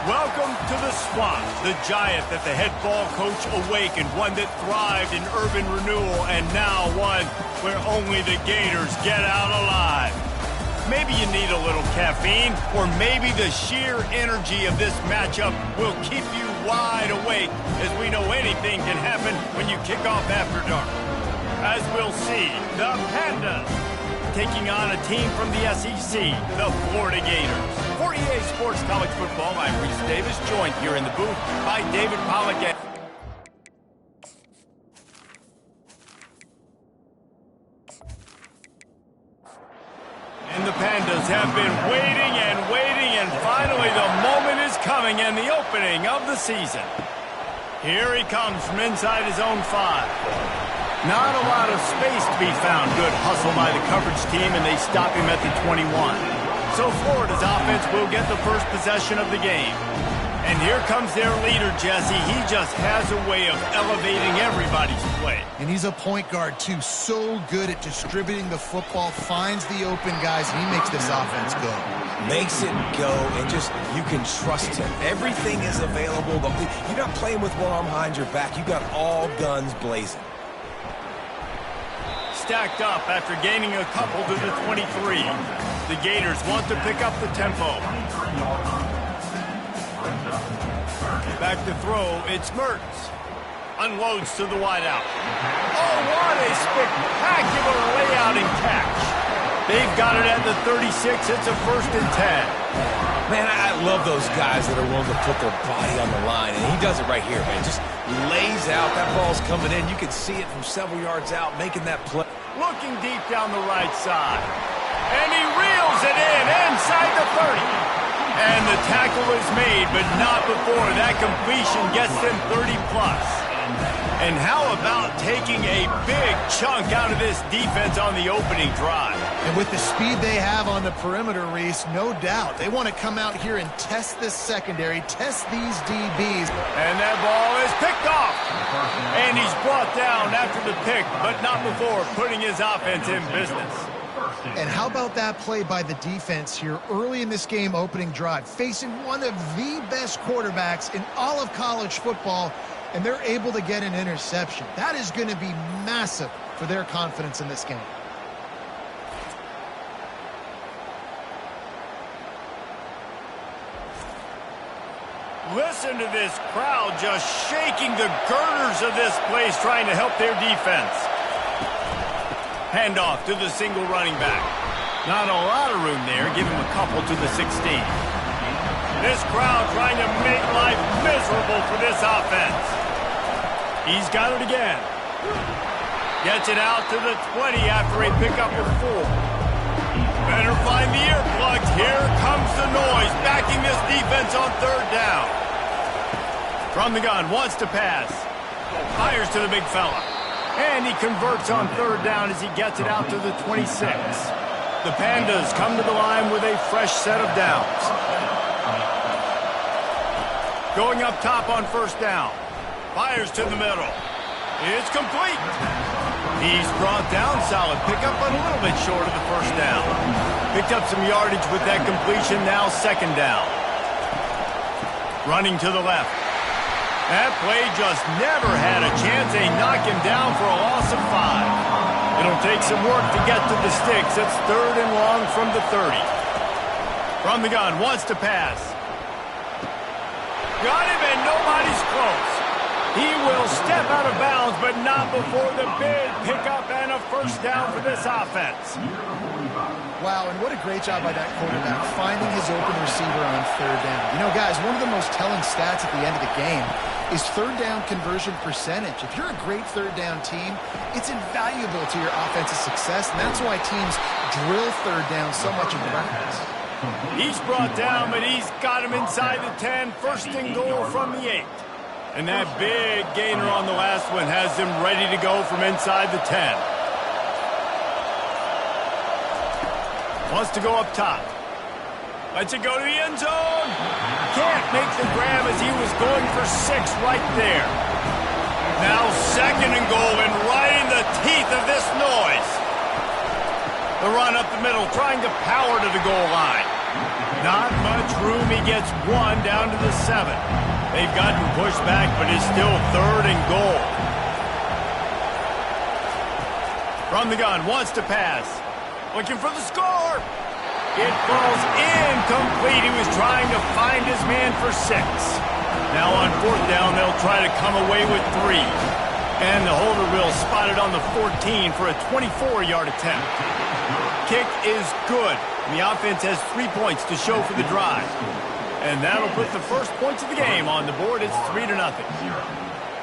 Welcome to the swamp, the giant that the head ball coach awakened, one that thrived in urban renewal, and now one where only the Gators get out alive. Maybe you need a little caffeine, or maybe the sheer energy of this matchup will keep you wide awake, as we know anything can happen when you kick off after dark. As we'll see, the Pandas taking on a team from the SEC, the Florida Gators. For EA Sports College Football, I'm Reese Davis, joined here in the booth by David Pollack. And the Pandas have been waiting, and finally the moment is coming and the opening of the season. Here he comes from inside his own 5. Not a lot of space to be found. Good hustle by the coverage team, and they stop him at the 21. So Florida's offense will get the first possession of the game. And here comes their leader, Jesse. He just has a way of elevating everybody's play. And he's a point guard, too. So good at distributing the football, finds the open guys, and he makes this offense go. Makes it go, and just, you can trust him. Everything is available. You're not playing with one arm behind your back. You got all guns blazing. Stacked up after gaining a couple to the 23. The Gators want to pick up the tempo. Back to throw, it's Mertens. Unloads to the wideout. Oh, what a spectacular layout and catch. They've got it at the 36. It's a 1st and 10. Man, I love those guys that are willing to put their body on the line, and he does it right here, man. Just lays out. That ball's coming in. You can see it from several yards out, making that play. Looking deep down the right side. And he reels it in inside the 30. And the tackle is made, but not before that completion gets them 30-plus. And how about taking a big chunk out of this defense on the opening drive? And with the speed they have on the perimeter, Reese, no doubt, they want to come out here and test this secondary, test these DBs. And that ball is picked off. And he's brought down after the pick, but not before putting his offense in business. And how about that play by the defense here early in this game opening drive, facing one of the best quarterbacks in all of college football, and they're able to get an interception. That is going to be massive for their confidence in this game. Listen to this crowd just shaking the girders of this place, trying to help their defense. Handoff to the single running back. Not a lot of room there. Give him a couple to the 16. This crowd trying to make life miserable for this offense. He's got it again. Gets it out to the 20 after a pickup of 4. Better find the earplugs. Here comes the noise, backing this defense on 3rd down. From the gun, wants to pass. Fires to the big fella. And he converts on 3rd down as he gets it out to the 26. The Pandas come to the line with a fresh set of downs. Going up top on 1st down. Fires to the middle. It's complete. He's brought down, solid pickup, but a little bit short of the 1st down. Picked up some yardage with that completion, now 2nd down. Running to the left. That play just never had a chance. They knock him down for a loss of 5. It'll take some work to get to the sticks. It's 3rd and long from the 30. From the gun, wants to pass. Got him, and nobody's close. He will step out of bounds, but not before the big pickup and a 1st down for this offense. Wow, and what a great job by that quarterback, finding his open receiver on 3rd down. You know, guys, one of the most telling stats at the end of the game is 3rd down conversion percentage. If you're a great 3rd down team, it's invaluable to your offensive success, and that's why teams drill 3rd down so much in practice. He's brought down, but he's got him inside the 10, 1st and goal from the 8. And that big gainer on the last one has them ready to go from inside the 10. Wants to go up top. Lets it go to the end zone. Can't make the grab as he was going for 6 right there. Now 2nd and goal, and right in the teeth of this noise. The run up the middle, trying to power to the goal line. Not much room. He gets one down to the 7. They've gotten pushed back, but it's still 3rd and goal. From the gun, wants to pass. Looking for the score. It falls incomplete. He was trying to find his man for 6. Now on 4th down, they'll try to come away with 3. And the holder will spot it on the 14 for a 24-yard attempt. Kick is good. The offense has 3 points to show for the drive. And that'll put the first points of the game on the board. It's 3-0.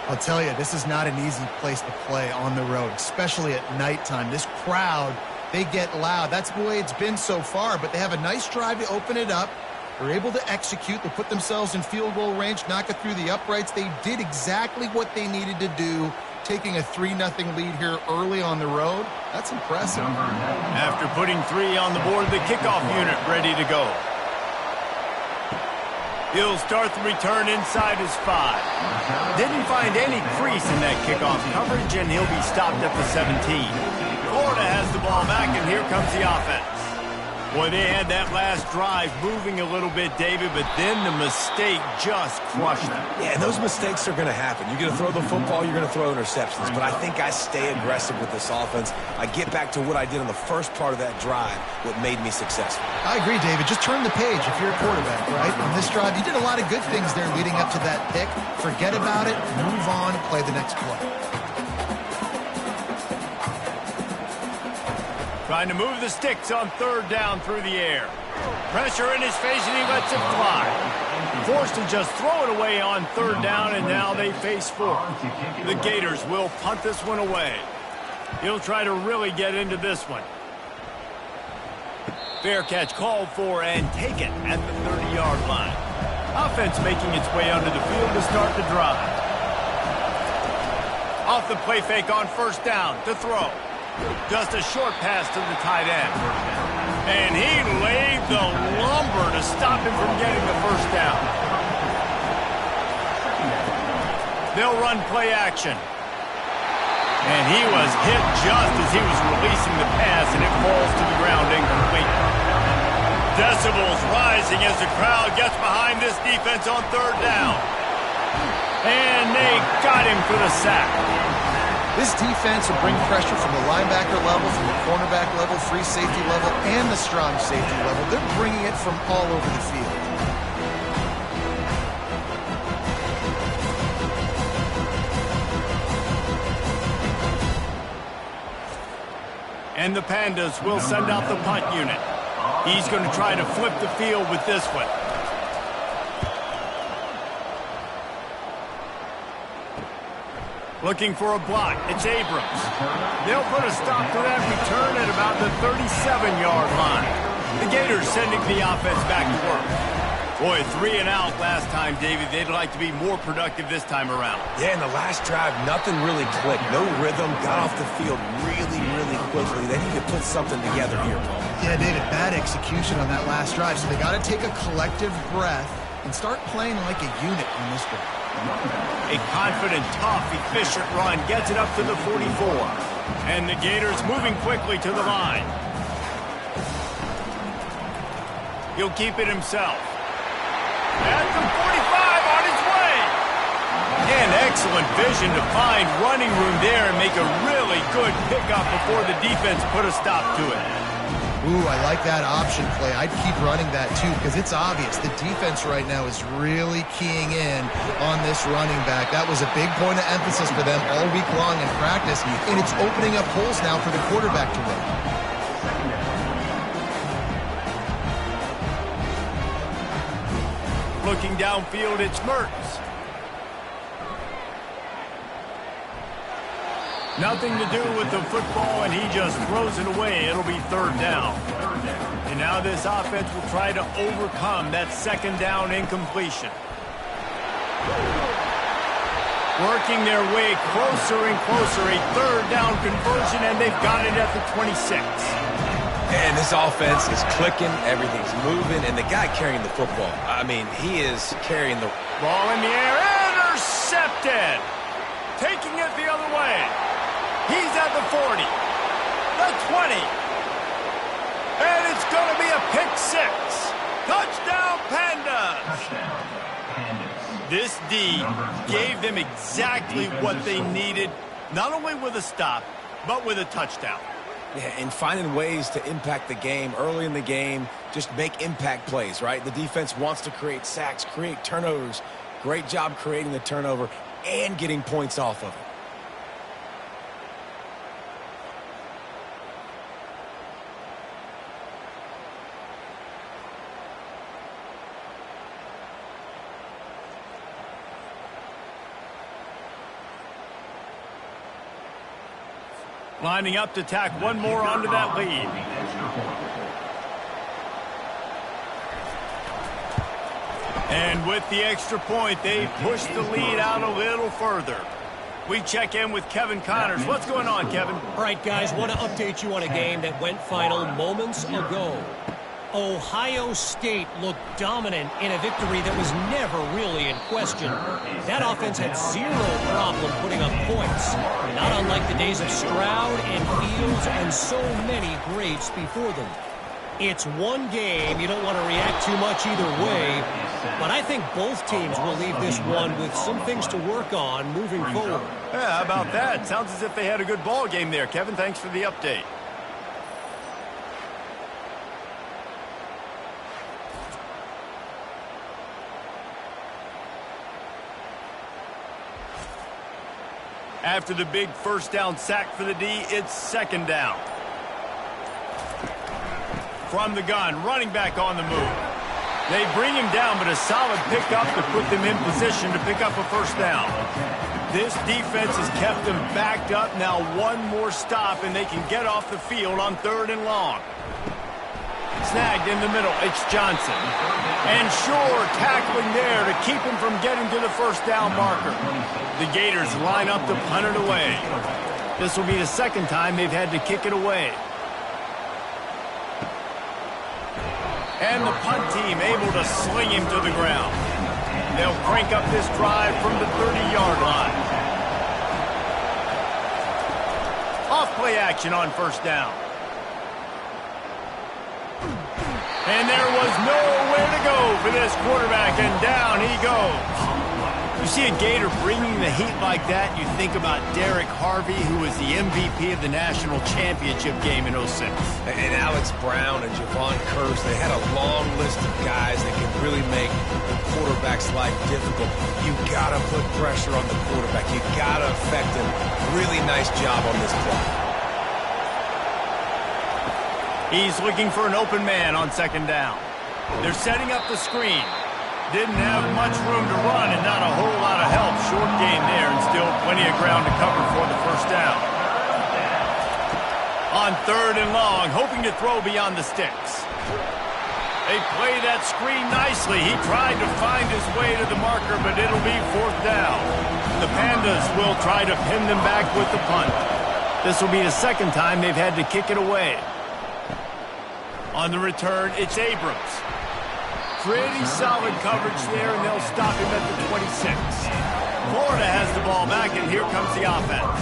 I'll tell you, this is not an easy place to play on the road, especially at nighttime. This crowd, they get loud. That's the way it's been so far, but they have a nice drive to open it up. They're able to execute. They put themselves in field goal range, knock it through the uprights. They did exactly what they needed to do, taking a 3-0 lead here early on the road. That's impressive. After putting 3 on the board, the kickoff unit ready to go. He'll start the return inside his 5. Didn't find any crease in that kickoff coverage, and he'll be stopped at the 17. Florida has the ball back, and here comes the offense. Boy, they had that last drive moving a little bit, David, but then the mistake just crushed them. Yeah, and those mistakes are going to happen. You're going to throw the football, you're going to throw interceptions. But I think I stay aggressive with this offense. I get back to what I did on the first part of that drive, what made me successful. I agree, David. Just turn the page if you're a quarterback, right? On this drive, you did a lot of good things there leading up to that pick. Forget about it, move on, play the next play. Trying to move the sticks on 3rd down through the air. Pressure in his face, and he lets it fly. Forced to just throw it away on 3rd down, and now they face 4th. The Gators will punt this one away. He'll try to really get into this one. Fair catch called for and taken at the 30-yard line. Offense making its way onto the field to start the drive. Off the play fake on 1st down to throw. Just a short pass to the tight end. And he laid the lumber to stop him from getting the 1st down. They'll run play action. And he was hit just as he was releasing the pass, and it falls to the ground incomplete. Decibels rising as the crowd gets behind this defense on 3rd down. And they got him for the sack. This defense will bring pressure from the linebacker level, from the cornerback level, free safety level, and the strong safety level. They're bringing it from all over the field. And the Pandas will send out the punt unit. He's going to try to flip the field with this one. Looking for a block. It's Abrams. They'll put a stop to that return at about the 37-yard line. The Gators sending the offense back to work. Boy, 3 and out last time, David. They'd like to be more productive this time around. Yeah, in the last drive, nothing really clicked. No rhythm. Got off the field really, really quickly. They need to put something together here, Paul. Yeah, David, bad execution on that last drive. So they got to take a collective breath and start playing like a unit on this drive. A confident, tough, efficient run gets it up to the 44. And the Gators moving quickly to the line. He'll keep it himself. At the 45 on his way. And excellent vision to find running room there and make a really good pickup before the defense put a stop to it. Ooh, I like that option play. I'd keep running that too because it's obvious the defense right now is really keying in on this running back. That was a big point of emphasis for them all week long in practice, and it's opening up holes now for the quarterback to run. Looking downfield, it's Mertens. Nothing to do with the football, and he just throws it away. It'll be 3rd down. And now this offense will try to overcome that 2nd down incompletion. Working their way closer and closer. A 3rd down conversion, and they've got it at the 26. And this offense is clicking. Everything's moving. And the guy carrying the football, I mean, he is carrying the ball in the air. Intercepted. Taking it the other way. He's at the 40, the 20, and it's going to be a pick 6. Touchdown, Pandas! This D gave them exactly what they needed, not only with a stop, but with a touchdown. Yeah, and finding ways to impact the game early in the game, just make impact plays, right? The defense wants to create sacks, create turnovers. Great job creating the turnover and getting points off of it. Lining up to tack one more onto that lead. And with the extra point, they push the lead out a little further. We check in with Kevin Connors. What's going on, Kevin? All right, guys, want to update you on a game that went final moments ago. Ohio State looked dominant in a victory that was never really in question. That offense had zero problem putting up points, not unlike the days of Stroud and Fields and so many greats before them. It's one game. You don't want to react too much either way, but I think both teams will leave this one with some things to work on moving forward. Yeah, how about that? Sounds as if they had a good ball game there. Kevin, thanks for the update. After the big first down sack for the D, it's second down. From the gun, running back on the move. They bring him down, but a solid pickup to put them in position to pick up a first down. This defense has kept them backed up. Now one more stop, and they can get off the field on 3rd and long. Snagged in the middle, it's Johnson. And Shore tackling there to keep him from getting to the first down marker. The Gators line up to punt it away. This will be the second time they've had to kick it away. And the punt team able to sling him to the ground. They'll crank up this drive from the 30-yard line. Off play action on first down. And there was nowhere to go for this quarterback, and down he goes. You see a Gator bringing the heat like that, you think about Derek Harvey, who was the MVP of the national championship game in 06. And Alex Brown and Javon Curse, they had a long list of guys that can really make the quarterback's life difficult. You got to put pressure on the quarterback. You got to affect him. Really nice job on this play. He's looking for an open man on second down. They're setting up the screen. Didn't have much room to run and not a whole lot of help. Short gain there and still plenty of ground to cover for the first down. On 3rd and long, hoping to throw beyond the sticks. They play that screen nicely. He tried to find his way to the marker, but it'll be 4th down. The Pandas will try to pin them back with the punt. This will be the second time they've had to kick it away. On the return, it's Abrams. Pretty solid coverage there, and they'll stop him at the 26. Florida has the ball back, and here comes the offense.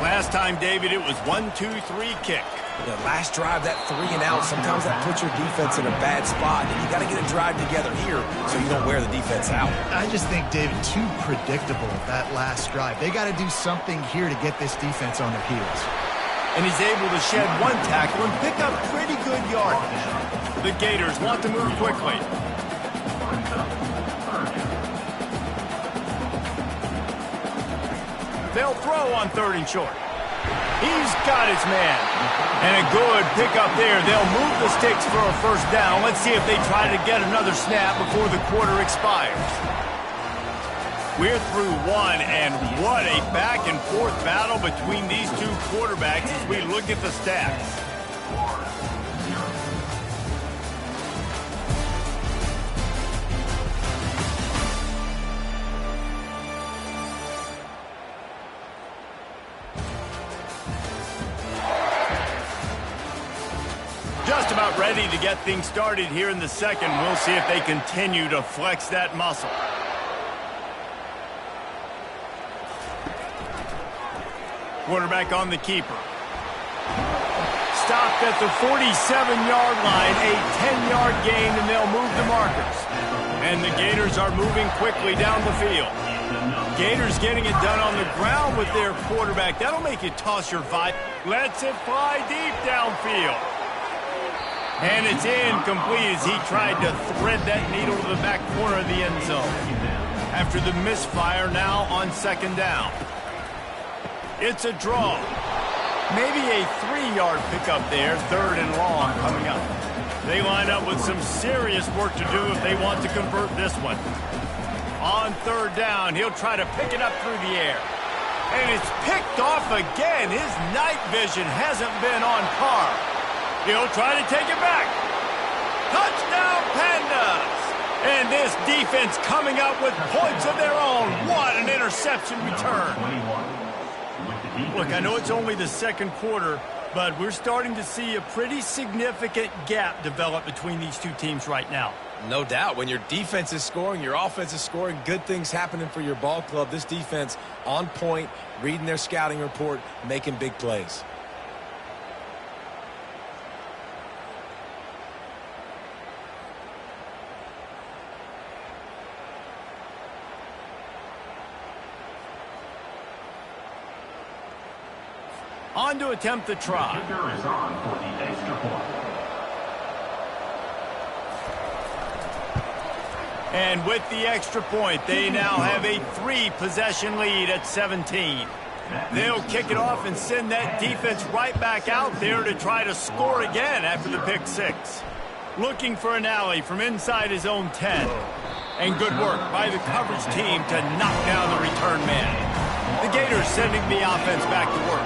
Last time, David, it was 1-2-3 kick. The last drive, that 3 and out, sometimes that puts your defense in a bad spot, and you got to get a drive together here so you don't wear the defense out. I just think, David, too predictable that last drive. They got to do something here to get this defense on their heels. And he's able to shed one tackle and pick up pretty good yardage. The Gators want to move quickly. They'll throw on 3rd and short. He's got his man. And a good pickup there. They'll move the sticks for a first down. Let's see if they try to get another snap before the quarter expires. We're through one, and what a back-and-forth battle between these two quarterbacks as we look at the stats. Just about ready to get things started here in the second. We'll see if they continue to flex that muscle. Quarterback on the keeper. stopped at the 47-yard line, a 10-yard gain, and they'll move the markers. And the Gators are moving quickly down the field. Gators getting it done on the ground with their quarterback. That'll make you toss your vibe. Lets it fly deep downfield. And it's incomplete as he tried to thread that needle to the back corner of the end zone. After the misfire, now on second down. It's a draw. Maybe a 3-yard pickup there, third and long coming up. They line up with some serious work to do if they want to convert this one. On third down, he'll try to pick it up through the air. And it's picked off again. His night vision hasn't been on par. He'll try to take it back. Touchdown, Pandas! And this defense coming up with points of their own. What an interception return. Look, I know it's only the second quarter, but we're starting to see a pretty significant gap develop between these two teams right now. No doubt. When your defense is scoring, your offense is scoring, good things happening for your ball club. This defense on point, reading their scouting report, making big plays. On to attempt the try. Kicker is on for the extra point. And with the extra point, they now have a 3-possession lead at 17. They'll kick it off and send that defense right back out there to try to score again after the pick 6. Looking for an alley from inside his own 10. And good work by the coverage team to knock down the return man. The Gators sending the offense back to work.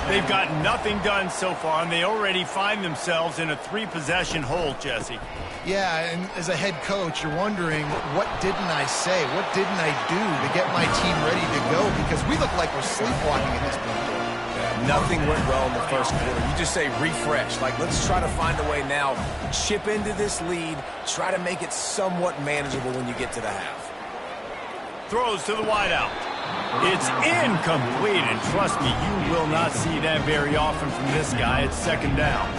They've got nothing done so far, and they already find themselves in a 3-possession hole, Jesse. Yeah, and as a head coach, you're wondering, what didn't I say? What didn't I do to get my team ready to go? Because we look like we're sleepwalking at this point. Yeah, nothing went well in the first quarter. You just say refresh. Like, let's try to find a way now. Chip into this lead. Try to make it somewhat manageable when you get to the half. Throws to the wideout. It's incomplete, and trust me, you will not see that very often from this guy. It's second down.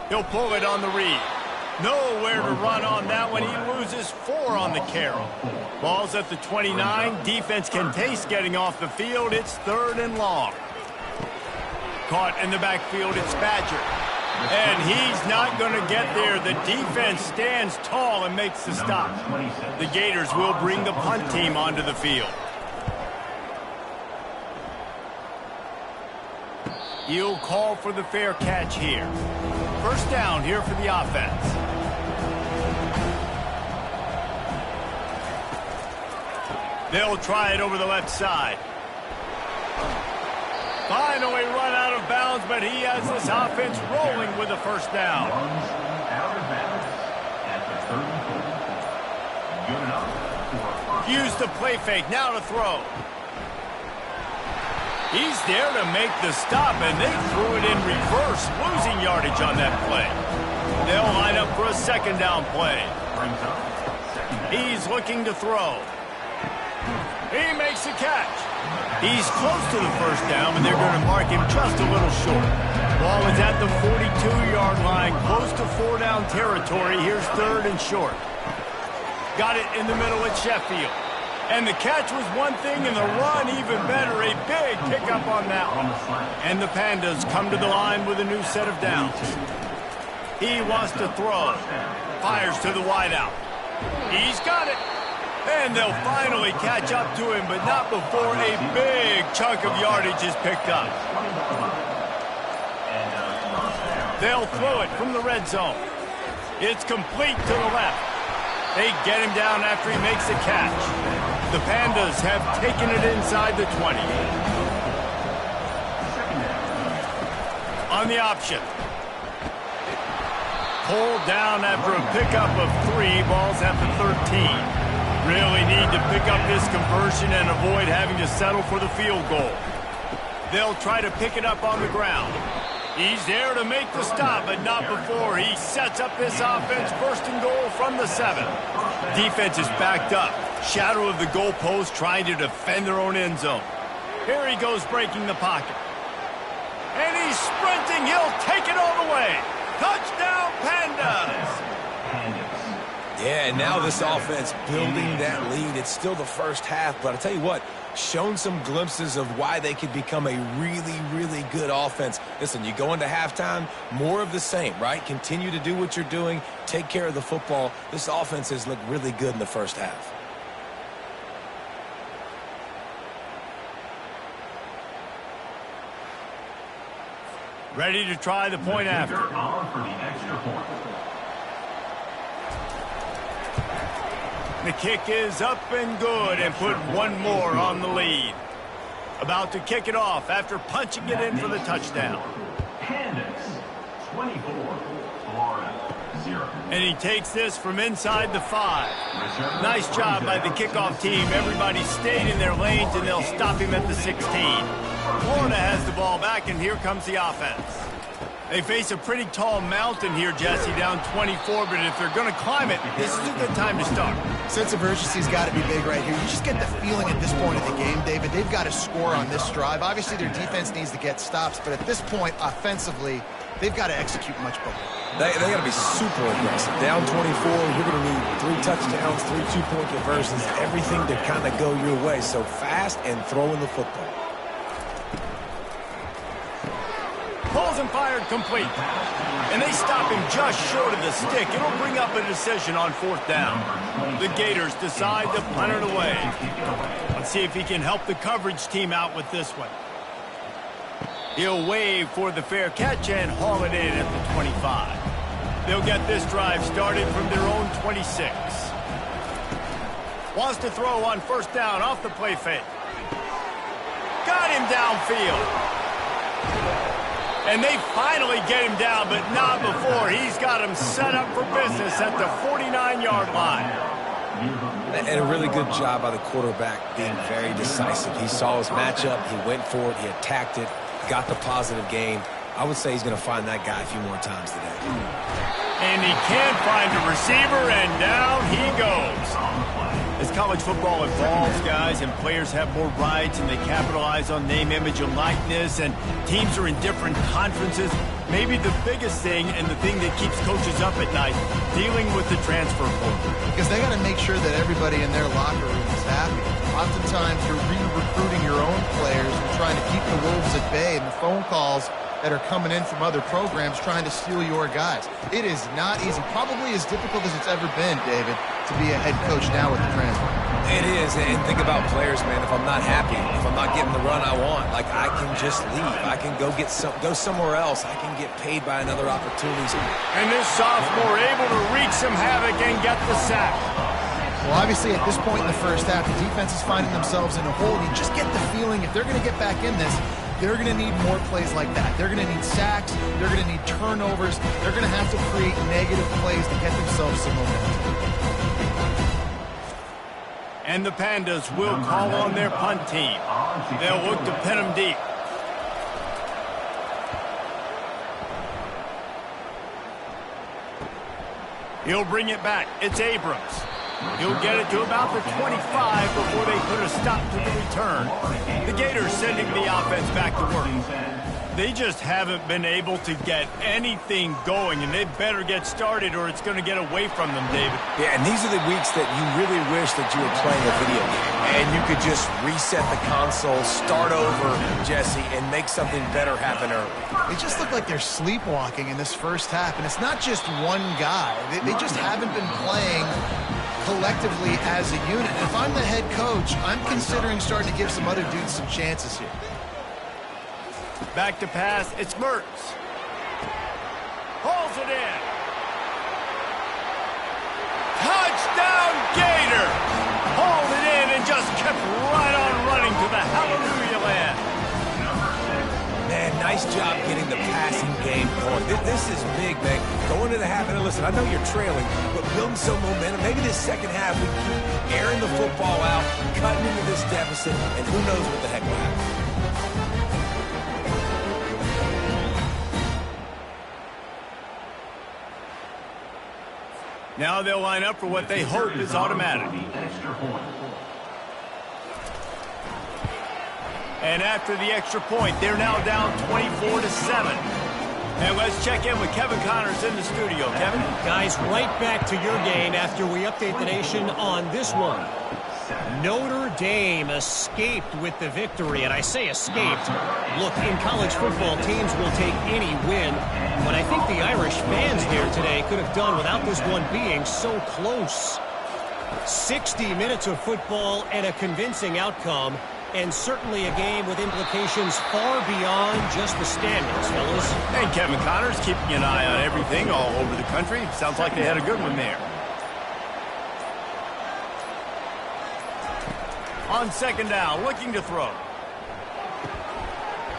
He'll pull it on the read. Nowhere to run on that one. He loses 4 on the carry. Ball's at the 29. Defense can taste getting off the field. It's third and long. Caught in the backfield, it's Badger. And he's not going to get there. The defense stands tall and makes the stop. The Gators will bring the punt team onto the field. He'll call for the fair catch here. First down here for the offense. They'll try it over the left side. Finally run out of bounds, but he has this offense rolling with a first down. Use the play fake, now to throw. He's there to make the stop, and they threw it in reverse, losing yardage on that play. They'll line up for a second down play. He's looking to throw. He makes a catch. He's close to the first down, and they're going to mark him just a little short. Ball is at the 42-yard line, close to 4-down territory. Here's third and short. Got it in the middle at Sheffield. And the catch was one thing, and the run even better. A big pickup on that one. And the Pandas come to the line with a new set of downs. He wants to throw. Fires to the wideout. He's got it. And they'll finally catch up to him, but not before a big chunk of yardage is picked up. They'll throw it from the red zone. It's complete to the left. They get him down after he makes a catch. The Pandas have taken it inside the 20. On the option. Pulled down after a pickup of 3. Ball's at the 13. Really need to pick up this conversion and avoid having to settle for the field goal. They'll try to pick it up on the ground. He's there to make the stop, but not before he sets up this offense. First and goal from the 7. Defense is backed up. Shadow of the goalpost trying to defend their own end zone. Here he goes breaking the pocket. And he's sprinting. He'll take it all the way. Touchdown, Pandas. Yeah, and now this offense building that lead. It's still the first half, but I'll tell you what, shown some glimpses of why they could become a really, really good offense. Listen, you go into halftime, more of the same, right? Continue to do what you're doing, take care of the football. This offense has looked really good in the first half. Ready to try the point after. For the extra point. The kick is up and good and put one more on the lead. About to kick it off after punching it in for the touchdown. Pandas, 24. Florida, 0. And he takes this from inside the 5. Nice job by the kickoff team. Everybody stayed in their lanes, and they'll stop him at the 16. Florida has the ball back, and here comes the offense. They face a pretty tall mountain here, Jesse, down 24, but if they're going to climb it, this is a good time to start. Sense of urgency's got to be big right here. You just get the feeling at this point of the game, David, they've got to score on this drive. Obviously, their defense needs to get stops, but at this point, offensively, they've got to execute much better. They got to be super aggressive. Down 24, you're going to need 3 touchdowns, 3 two-point conversions, everything to kind of go your way. So fast and throwing the football. Pulls and fired complete. And they stop him just short of the stick. It'll bring up a decision on 4th down. The Gators decide to punt it away. Let's see if he can help the coverage team out with this one. He'll wave for the fair catch and haul it in at the 25. They'll get this drive started from their own 26. Wants to throw on 1st down off the play fake. Got him downfield. And they finally get him down, but not before. He's got him set up for business at the 49-yard line. And a really good job by the quarterback being very decisive. He saw his matchup, he went for it, he attacked it, got the positive gain. I would say he's going to find that guy a few more times today. And he can find a receiver, and down he goes. As college football evolves, guys, and players have more rights and they capitalize on name, image, and likeness, and teams are in different conferences, maybe the biggest thing and the thing that keeps coaches up at night, dealing with the transfer portal. Because they got to make sure that everybody in their locker room is happy. Oftentimes, you're re-recruiting your own players and trying to keep the wolves at bay, and the phone calls that are coming in from other programs trying to steal your guys. It is not easy. Probably as difficult as it's ever been, David, to be a head coach now with the transfer. It is, and think about players, man. If I'm not happy, if I'm not getting the run I want, like I can just leave. I can go somewhere else. I can get paid by another opportunity. And this sophomore able to wreak some havoc and get the sack. Well, obviously, at this point in the first half, the defense is finding themselves in a hole. You just get the feeling if they're going to get back in this, they're going to need more plays like that. They're going to need sacks. They're going to need turnovers. They're going to have to create negative plays to get themselves some momentum. And the Pandas will call on their punt team. They'll look to pin them deep. He'll bring it back. It's Abrams. He'll get it to about the 25 before they put a stop to the return. The Gators sending the offense back to work. They just haven't been able to get anything going, and they better get started or it's going to get away from them, David. Yeah, and these are the weeks that you really wish that you were playing a video game and you could just reset the console, start over, Jesse, and make something better happen early. They just look like they're sleepwalking in this first half, and it's not just one guy. They just haven't been playing collectively as a unit. And if I'm the head coach, I'm considering starting to give some other dudes some chances here. Back to pass, it's Mertz. Pulls it in. Touchdown Gator! Hauled it in and just kept right on running to the hallelujah land. Man, nice job getting the passing game going. This is big, man. Going to the half, and listen, I know you're trailing, but building some momentum. Maybe this second half we keep airing the football out, cutting into this deficit, and who knows what the heck will happen. Now they'll line up for what they hope is automatic. And after the extra point, they're now down 24-7. And let's check in with Kevin Connors in the studio. Kevin? Guys, right back to your game after we update the nation on this one. Notre Dame escaped with the victory, and I say escaped. Look, in college football, teams will take any win, but I think the Irish fans here today could have done without this one being so close. 60 minutes of football and a convincing outcome, and certainly a game with implications far beyond just the standings, fellas. And Kevin Connors keeping an eye on everything all over the country. Sounds like they had a good one there. On second down, looking to throw.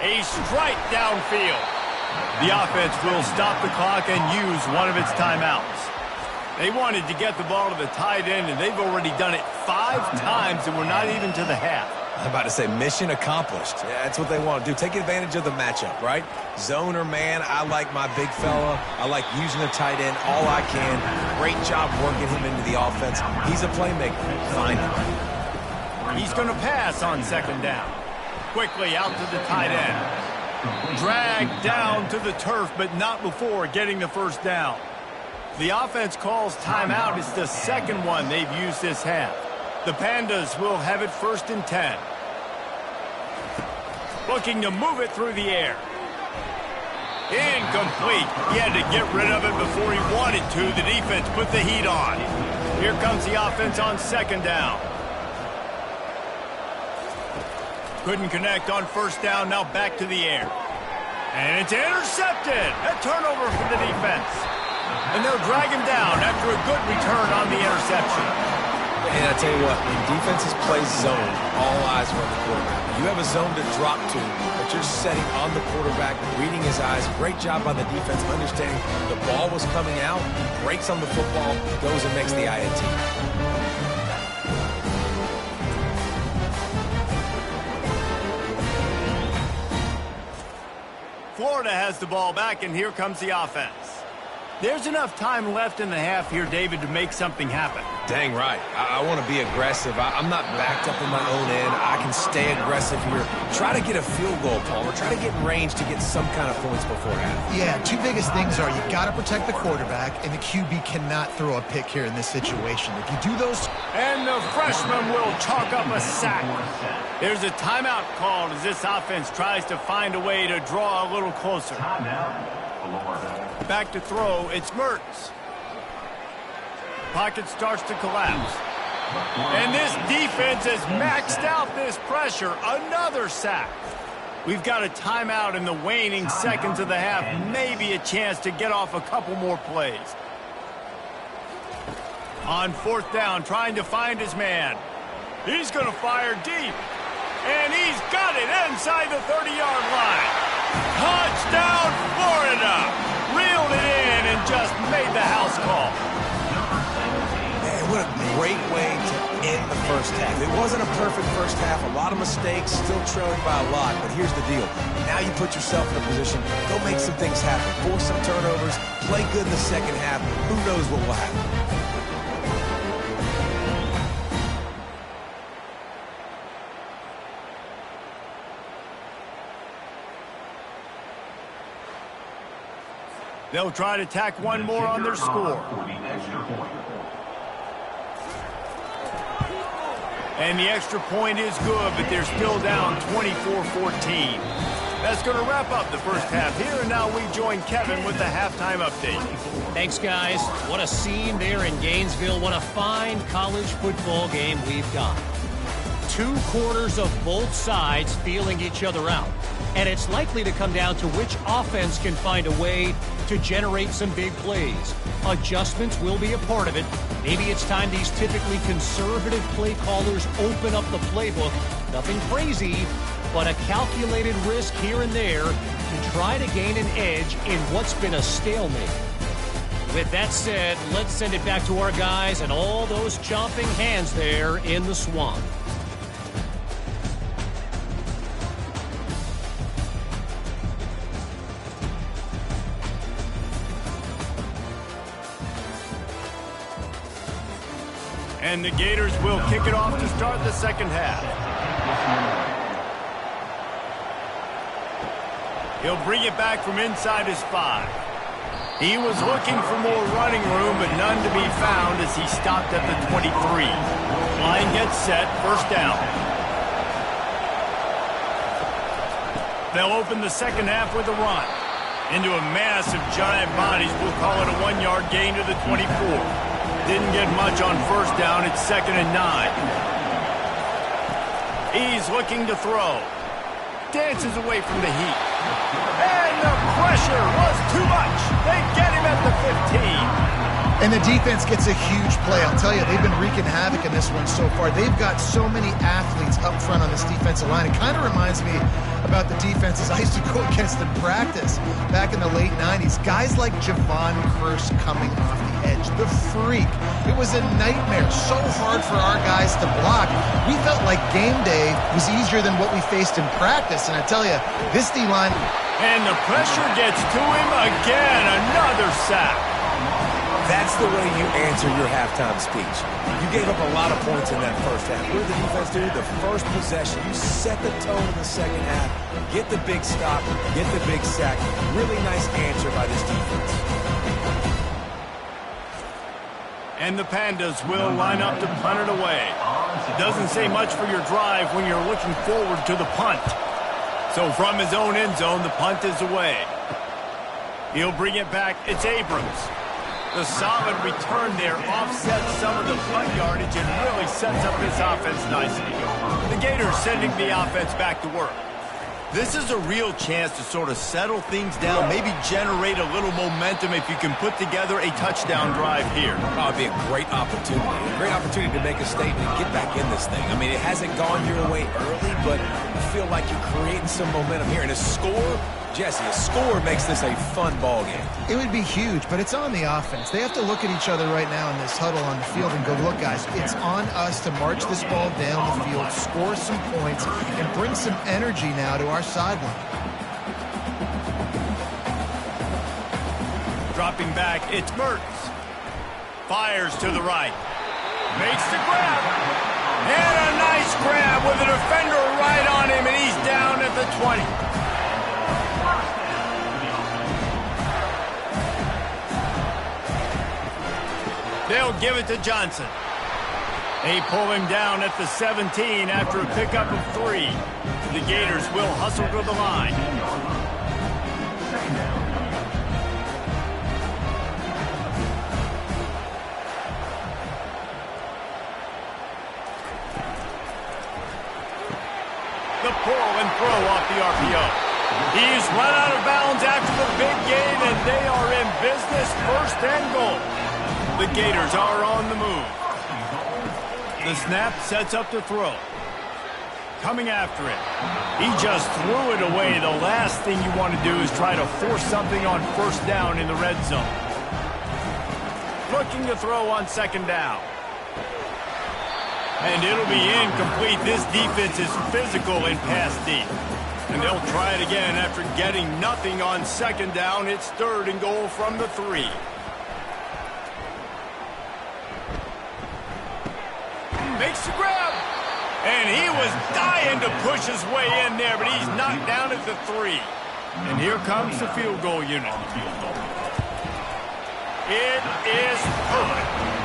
A strike downfield. The offense will stop the clock and use one of its timeouts. They wanted to get the ball to the tight end, and they've already done it 5 times, and we're not even to the half. I'm about to say mission accomplished. Yeah, that's what they want to do. Take advantage of the matchup, right? Zone or man, I like my big fella. I like using the tight end all I can. Great job working him into the offense. He's a playmaker. Find him. He's going to pass on second down. Quickly out to the tight end. Dragged down to the turf, but not before getting the first down. The offense calls timeout. It's the second one they've used this half. The Pandas will have it 1st and 10. Looking to move it through the air. Incomplete. He had to get rid of it before he wanted to. The defense put the heat on. Here comes the offense on second down. Couldn't connect on first down. Now back to the air. And it's intercepted. A turnover for the defense. And they'll drag him down after a good return on the interception. And I tell you what, when defenses play zone, all eyes are on the quarterback. You have a zone to drop to, but you're setting on the quarterback, reading his eyes. Great job by the defense, understanding the ball was coming out, breaks on the football, goes and makes the INT. Florida has the ball back, and here comes the offense. There's enough time left in the half here, David, to make something happen. Dang right. I want to be aggressive. I'm not backed up in my own end. I can stay aggressive here. Try to get a field goal, Palmer. Try to get in range to get some kind of points before half. Yeah, 2 biggest things are you got to protect the quarterback, and the QB cannot throw a pick here in this situation. If you do those... And the freshman will chalk up a sack. There's a timeout called as this offense tries to find a way to draw a little closer. Back to throw, it's Mertz. Pocket starts to collapse. And this defense has maxed out this pressure. Another sack. We've got a timeout in the waning seconds of the half. Maybe a chance to get off a couple more plays. On 4th down, trying to find his man. He's going to fire deep. And he's got it inside the 30-yard line. Touchdown, Florida! Reeled it in and just made the house call. Man, what a great way to end the first half. It wasn't a perfect first half. A lot of mistakes, still trailing by a lot. But here's the deal. Now you put yourself in a position, go make some things happen. Force some turnovers, play good in the second half. Who knows what will happen? They'll try to tack one more on their score. And the extra point is good, but they're still down 24-14. That's going to wrap up the first half here, and now we join Kevin with the halftime update. Thanks, guys. What a scene there in Gainesville. What a fine college football game we've got. 2 quarters of both sides feeling each other out. And it's likely to come down to which offense can find a way to generate some big plays. Adjustments will be a part of it. Maybe it's time these typically conservative play callers open up the playbook. Nothing crazy, but a calculated risk here and there to try to gain an edge in what's been a stalemate. With that said, let's send it back to our guys and all those chomping hands there in the swamp. And the Gators will kick it off to start the second half. He'll bring it back from inside his 5. He was looking for more running room, but none to be found as he stopped at the 23. Line gets set, first down. They'll open the second half with a run. Into a mass of giant bodies, we'll call it a 1-yard gain to the 24. Didn't get much on first down, it's 2nd and 9. He's looking to throw. Dances away from the heat. And the pressure was too much. They get him at the 15. And the defense gets a huge play. I'll tell you, they've been wreaking havoc in this one so far. They've got so many athletes up front on this defensive line. It kind of reminds me about the defenses I used to go against in practice back in the late 90s. Guys like Javon Curse coming off the edge. The freak. It was a nightmare. So hard for our guys to block. We felt like game day was easier than what we faced in practice. And I tell you, this D-line... And the pressure gets to him again. Another sack. That's the way you answer your halftime speech. You gave up a lot of points in that first half. What did the defense do? The first possession, you set the tone in the second half, get the big stop, get the big sack. Really nice answer by this defense. And the Pandas will line up to punt it away. Doesn't say much for your drive when you're looking forward to the punt. So from his own end zone, the punt is away. He'll bring it back. It's Abrams. The solid return there offsets some of the punt yardage and really sets up this offense nicely. The Gators sending the offense back to work. This is a real chance to sort of settle things down, maybe generate a little momentum if you can put together a touchdown drive here. That would be a great opportunity. A great opportunity to make a statement and get back in this thing. I mean, it hasn't gone your way early, but I feel like you're creating some momentum here. And a score, Jesse, a score makes this a fun ball game. It would be huge, but it's on the offense. They have to look at each other right now in this huddle on the field and go, look, guys, it's on us to march this ball down the field, score some points, and bring some energy now to our sideline. Dropping back, it's Mertz. Fires to the right. Makes the grab. And a nice grab with a defender right on him, and he's down at the 20. They'll give it to Johnson. They pull him down at the 17 after a pickup of 3. The Gators will hustle to the line. The pull and throw off the RPO. He's run out of bounds after the big gain, and they are in business, 1st and goal. The Gators are on the move. The snap sets up to throw. Coming after it. He just threw it away. The last thing you want to do is try to force something on 1st down in the red zone. Looking to throw on 2nd down. And it'll be incomplete. This defense is physical in pass deep. And they'll try it again after getting nothing on 2nd down. It's 3rd and goal from the 3. Makes the grab. And he was dying to push his way in there, but he's knocked down at the 3. And here comes the field goal unit. It is perfect.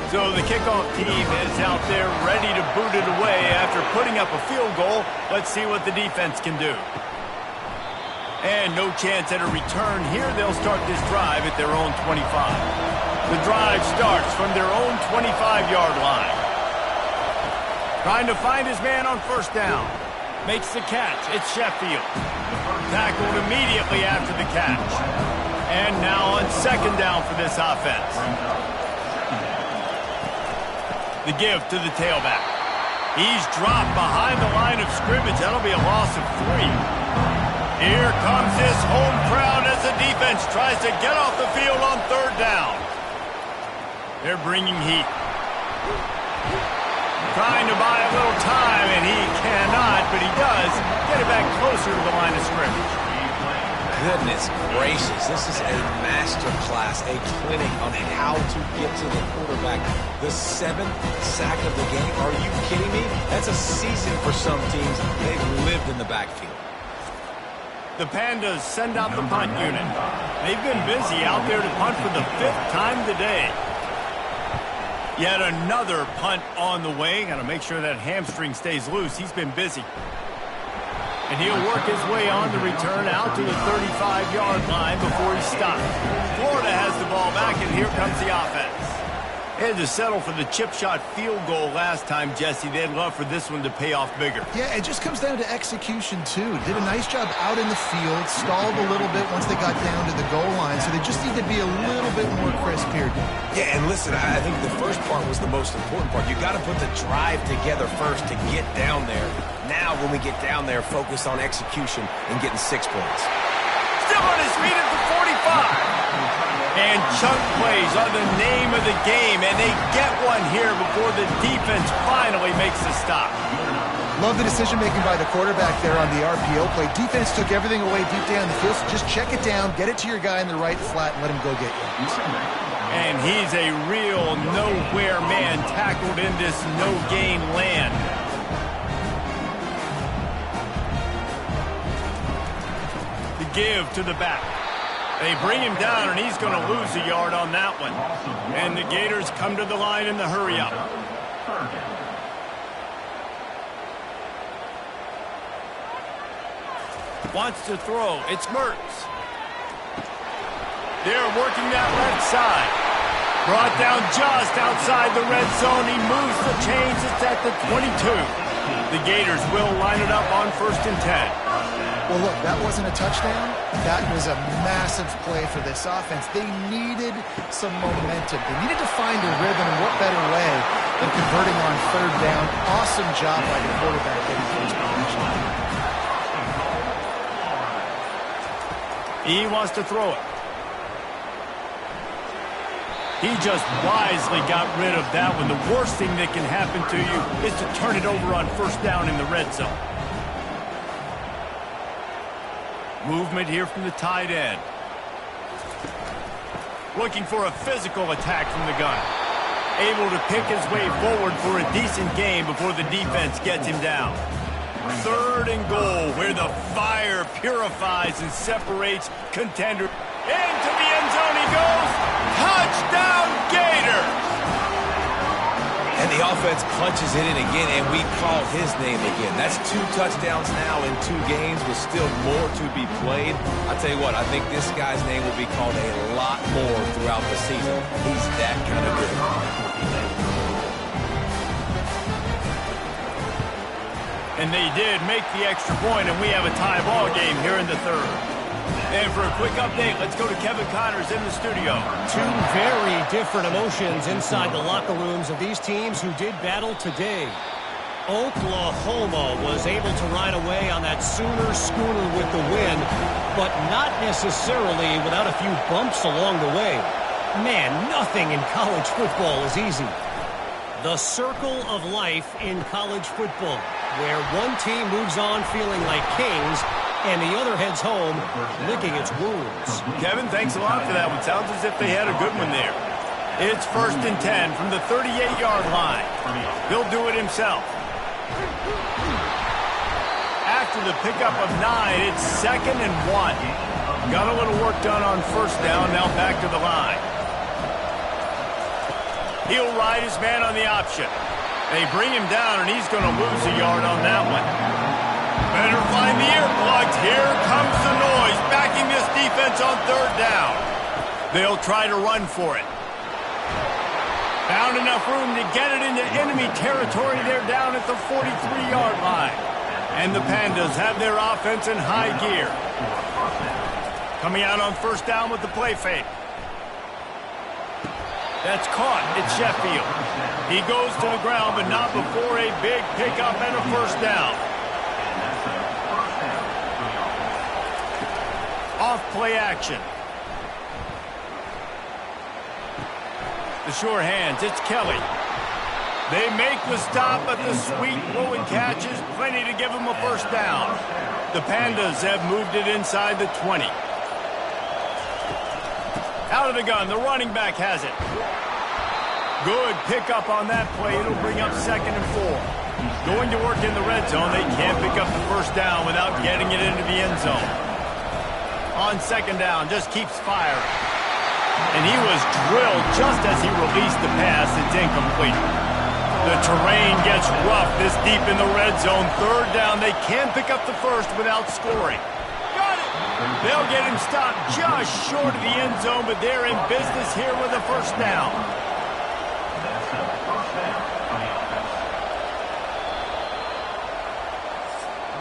So the kickoff team is out there ready to boot it away after putting up a field goal. Let's see what the defense can do. And no chance at a return here. They'll start this drive at their own 25. The drive starts from their own 25-yard line. Trying to find his man on 1st down. Makes the catch. It's Sheffield. Tackled immediately after the catch. And now on 2nd down for this offense. The give to the tailback. He's dropped behind the line of scrimmage. That'll be a loss of 3. Here comes this home crowd as the defense tries to get off the field on 3rd down. They're bringing heat. Trying to buy a little time, and he cannot, but he does get it back closer to the line of scrimmage. Goodness gracious, this is a master class, a clinic on how to get to the quarterback. The 7th sack of the game. Are you kidding me? That's a season for some teams. They've lived in the backfield. The Pandas send out the punt unit. They've been busy out there to punt for the 5th time today. Yet another punt on the way. Got to make sure that hamstring stays loose. He's been busy. And he'll work his way on the return out to the 35-yard line before he stops. Florida has the ball back, and here comes the offense. They had to settle for the chip shot field goal last time, Jesse. They'd love for this one to pay off bigger. Yeah, it just comes down to execution, too. Did a nice job out in the field, stalled a little bit once they got down to the goal line, so they just need to be a little bit more crisp here. Yeah, and listen, I think the first part was the most important part. You got to put the drive together first to get down there. Now, when we get down there, focus on execution and getting 6 points. Still on his feet at the 45. And chunk plays are the name of the game, and they get one here before the defense finally makes the stop. Love the decision-making by the quarterback there on the RPO play. Defense took everything away deep down the field, so just check it down, get it to your guy in the right flat, and let him go get you. And he's a real nowhere man tackled in this no-gain land. The give to the back. They bring him down, and he's going to lose a yard on that one. And the Gators come to the line in the hurry-up. Wants to throw. It's Mertz. They're working that left side. Brought down just outside the red zone. He moves the chains. It's at the 22. The Gators will line it up on 1st and 10. Well, look, that wasn't a touchdown. That was a massive play for this offense. They needed some momentum. They needed to find a rhythm, and what better way than converting on 3rd down. Awesome job by the quarterback getting first position. He wants to throw it. He just wisely got rid of that one. The worst thing that can happen to you is to turn it over on 1st down in the red zone. Movement here from the tight end. Looking for a physical attack from the gun. Able to pick his way forward for a decent game before the defense gets him down. 3rd and goal, where the fire purifies and separates contenders. Into the end zone he goes. Touchdown, Gators! And the offense punches it in again, and we call his name again. That's 2 touchdowns now in 2 games with still more to be played. I tell you what, I think this guy's name will be called a lot more throughout the season. He's that kind of good. And they did make the extra point, and we have a tie ball game here in the 3rd. And for a quick update, let's go to Kevin Connors in the studio. 2 very different emotions inside the locker rooms of these teams who did battle today. Oklahoma was able to ride away on that Sooner schooner with the win, but not necessarily without a few bumps along the way. Man, nothing in college football is easy. The circle of life in college football, where one team moves on feeling like kings, and the other heads home licking its wounds. Kevin, thanks a lot for that one. Sounds as if they had a good one there. It's 1st and 10 from the 38-yard line. He'll do it himself. After the pickup of 9, it's 2nd and 1. Got a little work done on 1st down, now back to the line. He'll ride his man on the option. They bring him down, and he's going to lose a yard on that one. Better find the earplugs. Here comes the noise, backing this defense on 3rd down. They'll try to run for it. Found enough room to get it into enemy territory. They're down at the 43-yard line. And the Pandas have their offense in high gear. Coming out on 1st down with the play fake. That's caught. It's Sheffield. He goes to the ground, but not before a big pickup and a 1st down. Off play action. The sure hands. It's Kelly. They make the stop, but the sweet throwing catch is plenty to give them a first down. The Pandas have moved it inside the 20. Out of the gun, the running back has it. Good pickup on that play. It'll bring up 2nd and 4. Going to work in the red zone, they can't pick up the first down without getting it into the end zone. On 2nd down, just keeps firing. And he was drilled just as he released the pass. It's incomplete. The terrain gets rough this deep in the red zone. 3rd down, they can pick up the first without scoring. Got it! They'll get him stopped just short of the end zone, but they're in business here with a first down. That's a first down for the offense.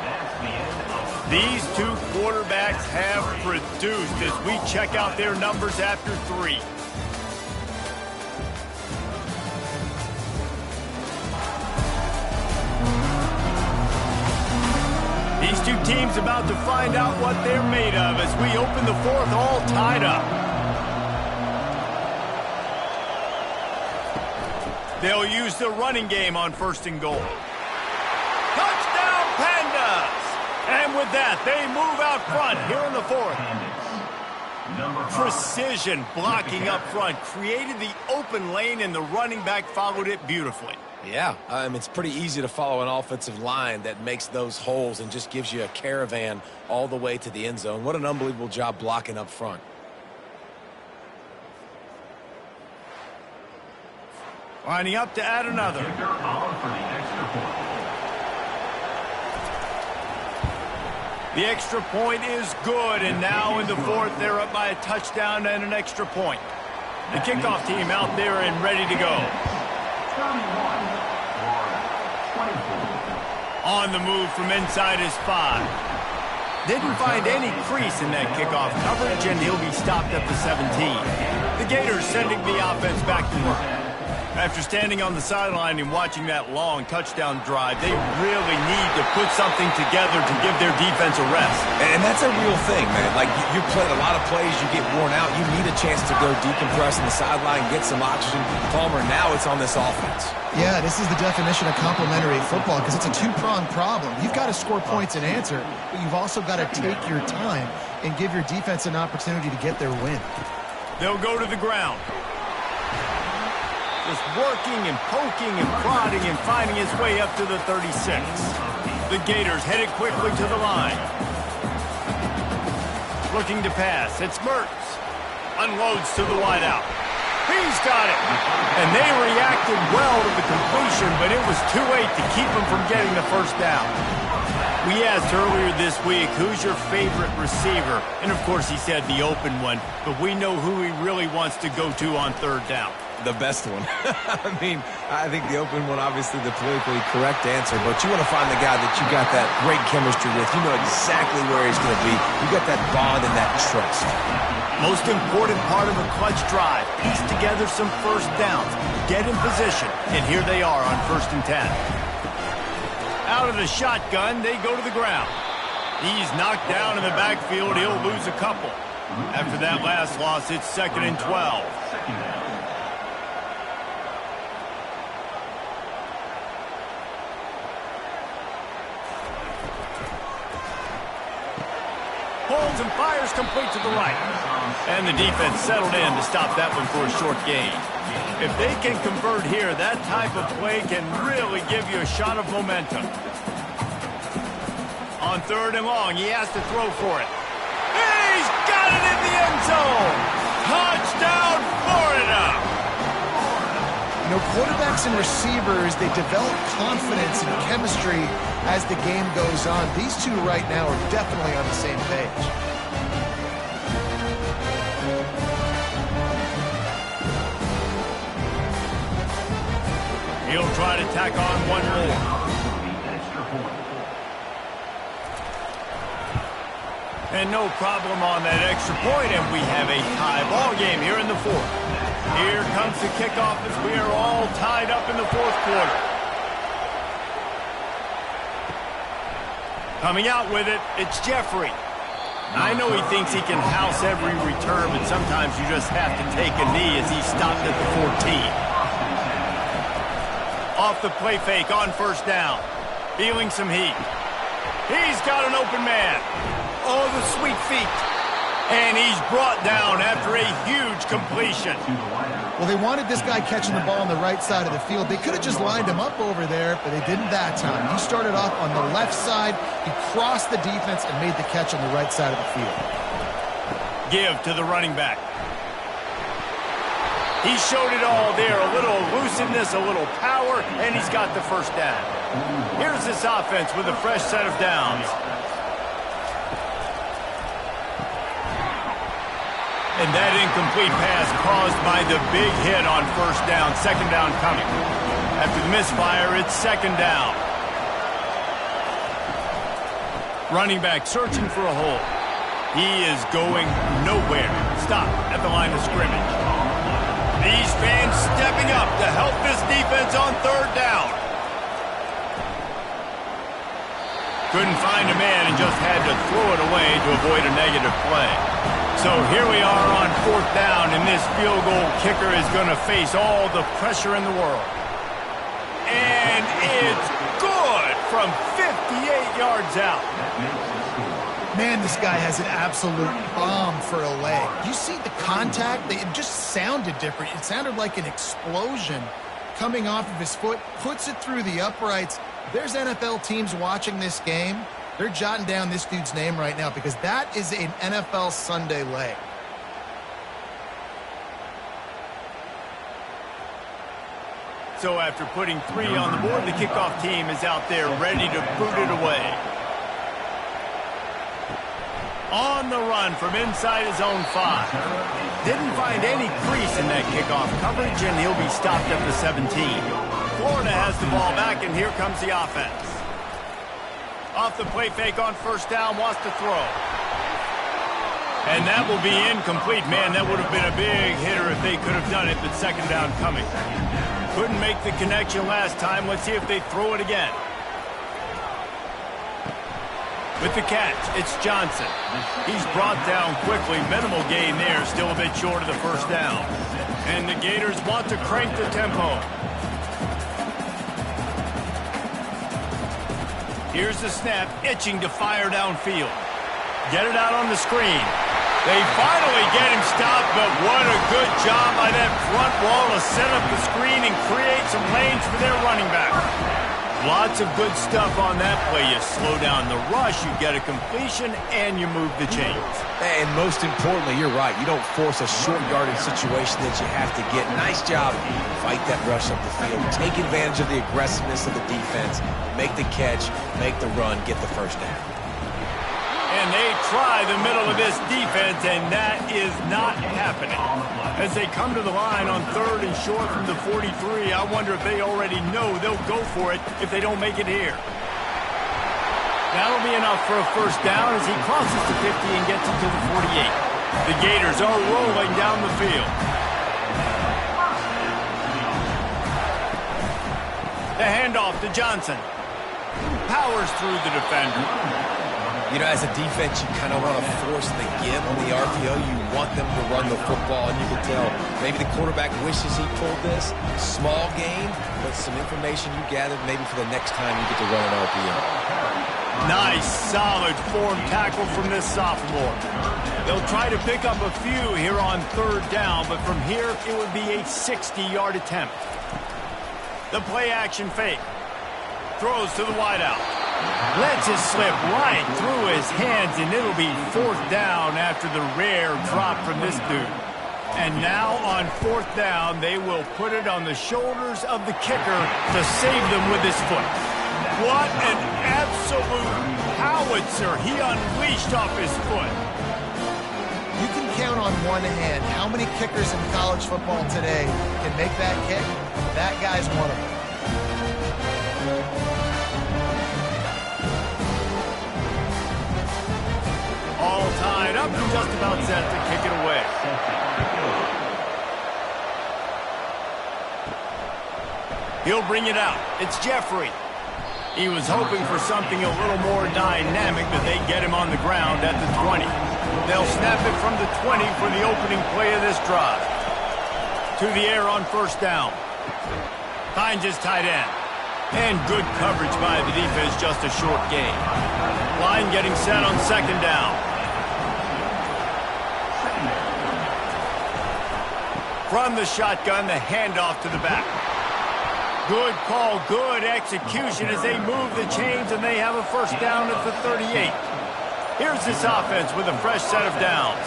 That's the end of These two quarterbacks have produced as we check out their numbers after 3. These two teams about to find out what they're made of as we open the 4th all tied up. They'll use the running game on 1st and goal. Touchdown Pandas! And with that, they move out front here in the 4th. Precision blocking up front created the open lane, and the running back followed it beautifully. Yeah, it's pretty easy to follow an offensive line that makes those holes and just gives you a caravan all the way to the end zone. What an unbelievable job blocking up front. Lining up to add another. The extra point is good, and now in the 4th, they're up by a touchdown and an extra point. The kickoff team out there and ready to go. On the move from inside his 5. Didn't find any crease in that kickoff coverage, and he'll be stopped at the 17. The Gators sending the offense back to work. After standing on the sideline and watching that long touchdown drive, they really need to put something together to give their defense a rest. And that's a real thing, man. Like, you played a lot of plays, you get worn out, you need a chance to go decompress on the sideline, get some oxygen. Palmer, now it's on this offense. Yeah, this is the definition of complementary football because it's a two-pronged problem. You've got to score points and answer, but you've also got to take your time and give your defense an opportunity to get their win. They'll go to the ground. Just working and poking and prodding and finding his way up to the 36. The Gators headed quickly to the line. Looking to pass. It's Mertz. Unloads to the wideout. He's got it. And they reacted well to the completion, but it was too late to keep him from getting the first down. We asked earlier this week, who's your favorite receiver? And, of course, he said the open one, but we know who he really wants to go to on 3rd down. The best one. I think the open one, obviously the politically correct answer, but you want to find the guy that you got that great chemistry with. You know exactly where he's going to be. You got that bond and that trust. Most important part of a clutch drive, piece together some first downs, get in position, and here they are on 1st and 10. Out of the shotgun, they go to the ground. He's knocked down in the backfield. He'll lose a couple. After that last loss, it's 2nd and 12. Holds and fires complete to the right. And the defense settled in to stop that one for a short gain. If they can convert here, that type of play can really give you a shot of momentum. On 3rd and long, he has to throw for it. He's got it in the end zone! Touchdown, Florida! You know, quarterbacks and receivers, they develop confidence and chemistry as the game goes on. These two right now are definitely on the same page. He'll try to tack on one more. And no problem on that extra point, and we have a tie ball game here in the 4th. Here comes the kickoff as we are all tied up in the 4th quarter. Coming out with it, it's Jeffrey. I know he thinks he can house every return, but sometimes you just have to take a knee as he stopped at the 14. Off the play fake on first down. Feeling some heat. He's got an open man. Oh, the sweet feet. And he's brought down after a huge completion. Well, they wanted this guy catching the ball on the right side of the field. They could have just lined him up over there, but they didn't that time. He started off on the left side. He crossed the defense and made the catch on the right side of the field. Give to the running back. He showed it all there. A little elusiveness, a little power, and he's got the first down. Here's this offense with a fresh set of downs. And that incomplete pass caused by the big hit on first down. Second down coming. After the misfire, it's second down. Running back searching for a hole. He is going nowhere. Stop at the line of scrimmage. These fans stepping up to help this defense on third down. Couldn't find a man and just had to throw it away to avoid a negative play. So here we are on fourth down, and this field goal kicker is going to face all the pressure in the world. And it's good from 58 yards out. Man, this guy has an absolute bomb for a leg. You see the contact? It just sounded different. It sounded like an explosion coming off of his foot, puts it through the uprights. There's NFL teams watching this game. They're jotting down this dude's name right now because that is an NFL Sunday leg. So after putting 3 on the board, the kickoff team is out there ready to boot it away. On the run from inside his own 5. Didn't find any crease in that kickoff coverage, and he'll be stopped at the 17. Florida has the ball back, and here comes the offense. Off the play fake on first down, wants to throw. And that will be incomplete. Man, that would have been a big hitter if they could have done it, but second down coming. Couldn't make the connection last time. Let's see if they throw it again. With the catch, it's Johnson. He's brought down quickly. Minimal gain there, still a bit short of the first down. And the Gators want to crank the tempo. Here's the snap, itching to fire downfield. Get it out on the screen. They finally get him stopped, but what a good job by that front wall to set up the screen and create some lanes for their running back. Lots of good stuff on that play. You slow down the rush, you get a completion, and you move the chains. And most importantly, you're right. You don't force a short yardage situation that you have to get. Nice job. Fight that rush up the field. Take advantage of the aggressiveness of the defense. Make the catch, make the run, get the first down. And they try the middle of this defense, and that is not happening. As they come to the line on third and short from the 43, I wonder if they already know they'll go for it if they don't make it here. That'll be enough for a first down as he crosses the 50 and gets it to the 48. The Gators are rolling down the field. The handoff to Johnson. Powers through the defender. You know, as a defense, you kind of want to force the give on the RPO. You want them to run the football, and you can tell maybe the quarterback wishes he pulled this. Small game, but some information you gathered maybe for the next time you get to run an RPO. Nice, solid form tackle from this sophomore. They'll try to pick up a few here on third down, but from here it would be a 60-yard attempt. The play-action fake. Throws to the wideout. Lets it slip right through his hands, and it'll be fourth down after the rare drop from this dude. And now on fourth down, they will put it on the shoulders of the kicker to save them with his foot. What an absolute howitzer he unleashed off his foot. You can count on one hand how many kickers in college football today can make that kick. That guy's one of them. All tied up and just about set to kick it away. He'll bring it out. It's Jeffrey. He was hoping for something a little more dynamic, but they get him on the ground at the 20. They'll snap it from the 20 for the opening play of this drive. To the air on first down. Finds his tight end. And good coverage by the defense, just a short gain. Line getting set on second down. From the shotgun, the handoff to the back. Good call, good execution as they move the chains, and they have a first down at the 38. Here's this offense with a fresh set of downs.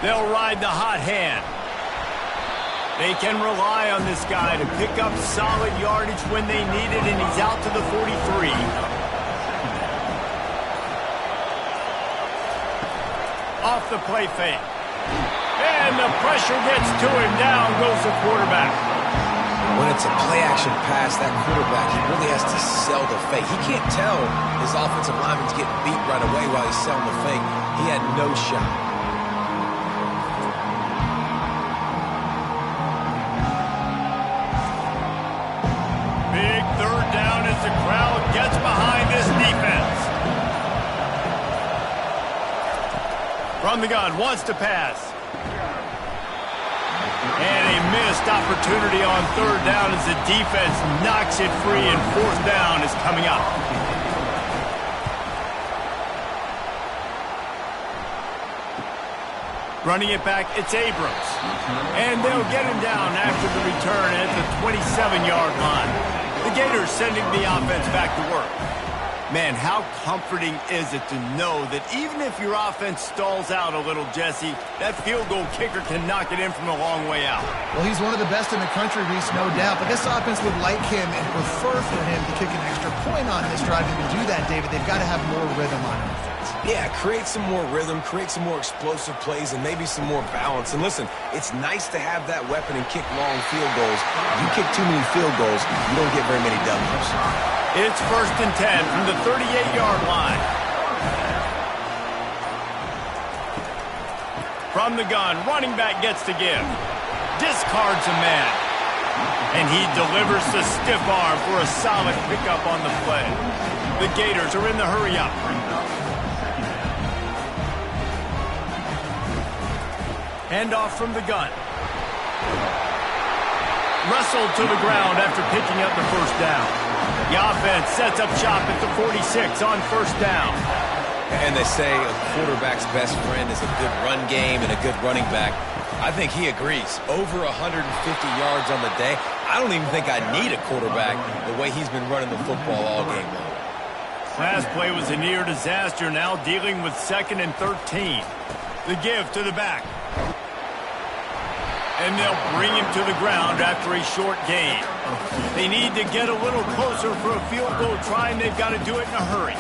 They'll ride the hot hand. They can rely on this guy to pick up solid yardage when they need it, and he's out to the 43. Off the play fake. And the pressure gets to him. Down goes the quarterback. When it's a play-action pass, that quarterback, he really has to sell the fake. He can't tell his offensive lineman's getting beat right away while he's selling the fake. He had no shot. The crowd gets behind this defense. From the gun, wants to pass. And a missed opportunity on third down as the defense knocks it free, and fourth down is coming up. Running it back, it's Abrams. And they'll get him down after the return at the 27-yard line. The Gators sending the offense back to work. Man, how comforting is it to know that even if your offense stalls out a little, Jesse, that field goal kicker can knock it in from a long way out. Well, he's one of the best in the country, Reese, no doubt. But this offense would like him and prefer for him to kick an extra point on this drive. And to do that, David, they've got to have more rhythm on offense. Yeah, create some more rhythm, create some more explosive plays, and maybe some more balance. And listen, it's nice to have that weapon and kick long field goals. You kick too many field goals, you don't get very many W's. It's 1st and 10 from the 38-yard line. From the gun, running back gets to give. Discards a man. And he delivers the stiff arm for a solid pickup on the play. The Gators are in the hurry-up. Handoff from the gun. Wrestled to the ground after picking up the first down. The offense sets up shop at the 46 on first down. And they say a quarterback's best friend is a good run game and a good running back. I think he agrees. Over 150 yards on the day. I don't even think I need a quarterback the way he's been running the football all game long. Last play was a near disaster, now dealing with 2nd and 13. The give to the back. And they'll bring him to the ground after a short gain. They need to get a little closer for a field goal try, and they've got to do it in a hurry.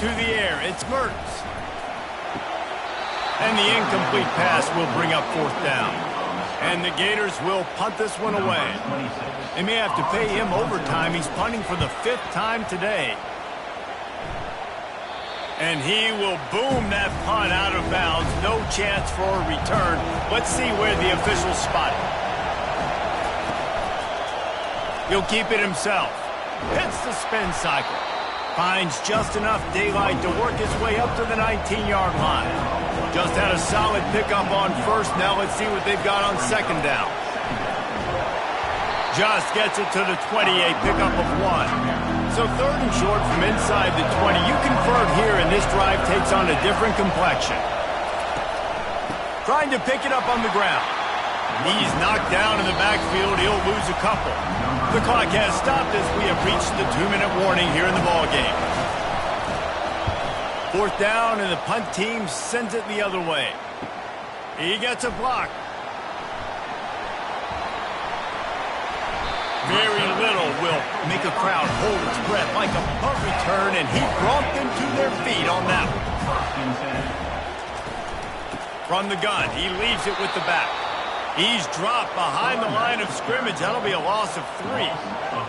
To the air, it's Mertz. And the incomplete pass will bring up fourth down. And the Gators will punt this one away. They may have to pay him overtime. He's punting for the 5th time today. And he will boom that punt out of bounds. No chance for a return. Let's see where the officials spot it. He'll keep it himself. Hits the spin cycle. Finds just enough daylight to work his way up to the 19-yard line. Just had a solid pickup on first. Now let's see what they've got on second down. Just gets it to the 28, pickup of 1. So 3rd and short from inside the 20. You convert here, and this drive takes on a different complexion. Trying to pick it up on the ground. He's knocked down in the backfield. He'll lose a couple. The clock has stopped as we have reached the 2-minute warning here in the ballgame. Fourth down, and the punt team sends it the other way. He gets a block. Very little will make a crowd hold its breath like a punt return, and he brought them to their feet on that one. From the gun, he leaves it with the back. He's dropped behind the line of scrimmage. That'll be a loss of 3.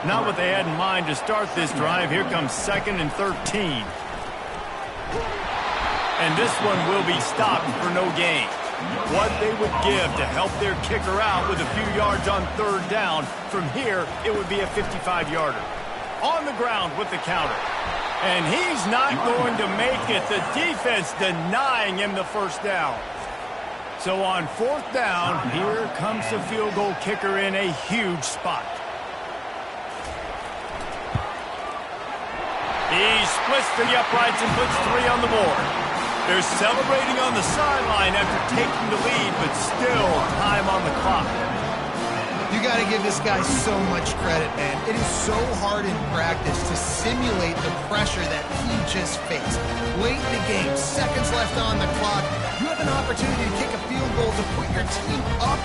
Not what they had in mind to start this drive. Here comes 2nd and 13. And this one will be stopped for no gain. What they would give to help their kicker out with a few yards on third down. From here, it would be a 55-yarder. On the ground with the counter. And he's not going to make it. The defense denying him the first down. So on 4th down, here comes the field goal kicker in a huge spot. He splits the uprights and puts 3 on the board. They're celebrating on the sideline after taking the lead, but still time on the clock. You got to give this guy so much credit, man. It is so hard in practice to simulate the pressure that he just faced. Late in the game, seconds left on the clock, you have an opportunity to kick a field goal to put your team up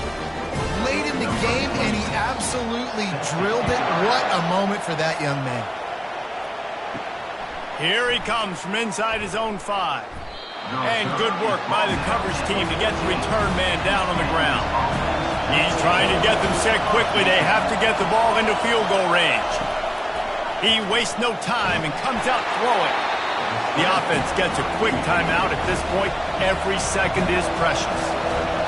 late in the game, and he absolutely drilled it. What a moment for that young man. Here he comes from inside his own 5. And good work by the coverage team to get the return man down on the ground. He's trying to get them set quickly. They have to get the ball into field goal range. He wastes no time and comes out throwing. The offense gets a quick timeout at this point. Every second is precious.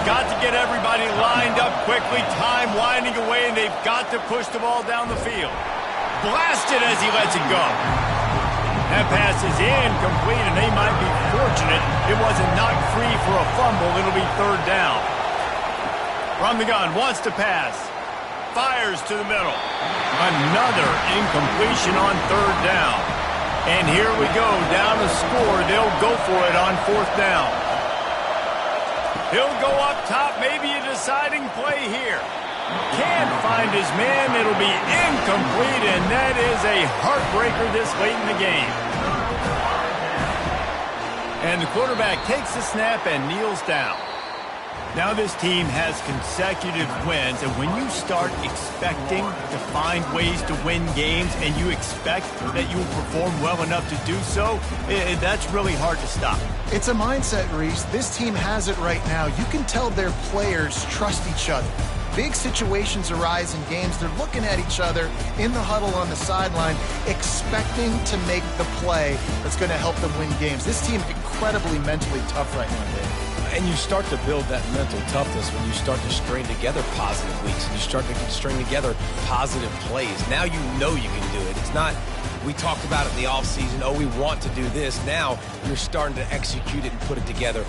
Got to get everybody lined up quickly. Time winding away, and they've got to push the ball down the field. Blasted as he lets it go. That pass is incomplete, and they might be fortunate it wasn't knocked free for a fumble. It'll be 3rd down. From the gun, wants to pass. Fires to the middle. Another incompletion on 3rd down. And here we go, down the score. They'll go for it on 4th down. He'll go up top, maybe a deciding play here. Can't find his man. It'll be incomplete, and that is a heartbreaker this late in the game. And the quarterback takes the snap and kneels down. Now this team has consecutive wins, and when you start expecting to find ways to win games and you expect that you will perform well enough to do so, that's really hard to stop. It's a mindset, Reese. This team has it right now. You can tell their players trust each other. Big situations arise in games. They're looking at each other in the huddle on the sideline, expecting to make the play that's going to help them win games. This team is incredibly mentally tough right now, Dave. And you start to build that mental toughness when you start to string together positive weeks and you start to string together positive plays. Now you know you can do it. It's not, we talked about it in the offseason, oh, we want to do this. Now you're starting to execute it and put it together.